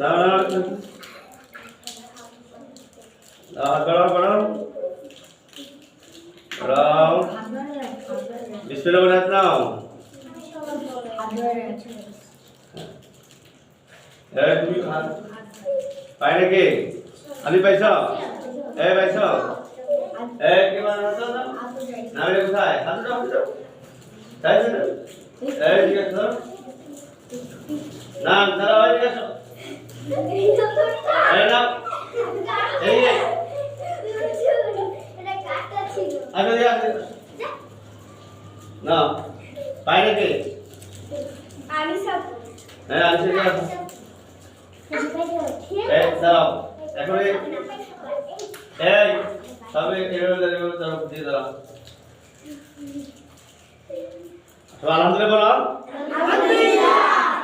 দাও দাও দাও করো করো রাও বিসমিল্লাহ বলে নাও এই তুমি পাই নাকি আলি পাইছ এই পাইছ এই কি মানে হাত দাও না রে কোথায় হাত দাও তাই না এই ঠিক আছে না দাঁড়াও এই আসো এই নাও এই এটা কাটা ছিল আগে যা না পাই নাকি পানি সব হ্যাঁ আনছি যা এই দাও এখন এই সবে এভাবে দাও দিয়ে দাও আলহামদুলিল্লাহ বলো আলহামদুলিল্লাহ